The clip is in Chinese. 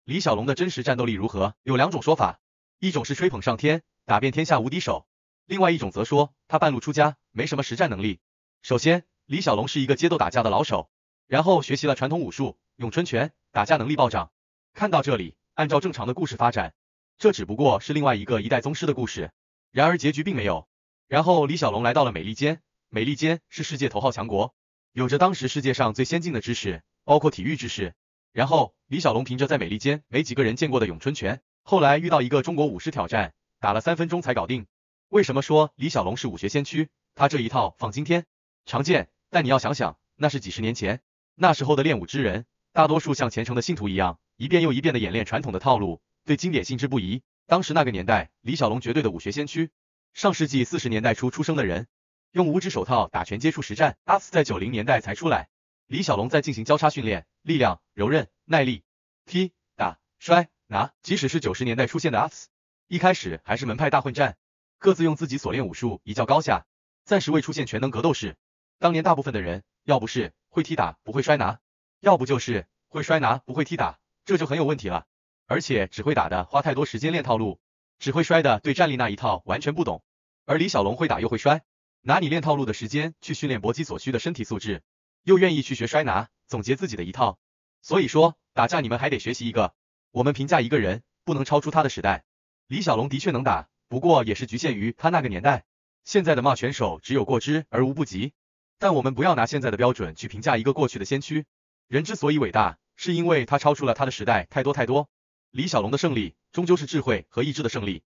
李小龙的真实战斗力如何？有两种说法，一种是吹捧上天，打遍天下无敌手，另外一种则说他半路出家，没什么实战能力。首先，李小龙是一个街斗打架的老手，然后学习了传统武术，咏春拳，打架能力暴涨。看到这里，按照正常的故事发展，这只不过是另外一个一代宗师的故事。然而结局并没有。然后李小龙来到了美利坚，美利坚是世界头号强国，有着当时世界上最先进的知识，包括体育知识。然后李小龙凭着在美利坚没几个人见过的咏春拳，后来遇到一个中国武师挑战，打了3分钟才搞定。为什么说李小龙是武学先驱？他这一套放今天常见，但你要想想，那是几十年前，那时候的练武之人，大多数像虔诚的信徒一样，一遍又一遍的演练传统的套路，对经典信之不疑。当时那个年代，李小龙绝对的武学先驱。上世纪40年代初出生的人，用五指手套打拳接触实战，UPS 在90年代才出来。李小龙在进行交叉训练，力量、柔韧、耐力、踢、打、摔、拿，即使是90年代出现的 UPS， 一开始还是门派大混战，各自用自己所练武术一较高下，暂时未出现全能格斗士。当年大部分的人，要不是会踢打不会摔拿，要不就是会摔拿不会踢打，这就很有问题了。而且只会打的花太多时间练套路，只会摔的对战力那一套完全不懂。而李小龙会打又会摔，拿你练套路的时间去训练搏击所需的身体素质，又愿意去学摔拿，总结自己的一套。所以说，打架你们还得学习一个。我们评价一个人，不能超出他的时代。李小龙的确能打，不过也是局限于他那个年代。现在的骂拳手只有过之而无不及。但我们不要拿现在的标准去评价一个过去的先驱。人之所以伟大，是因为他超出了他的时代太多太多。李小龙的胜利，终究是智慧和意志的胜利。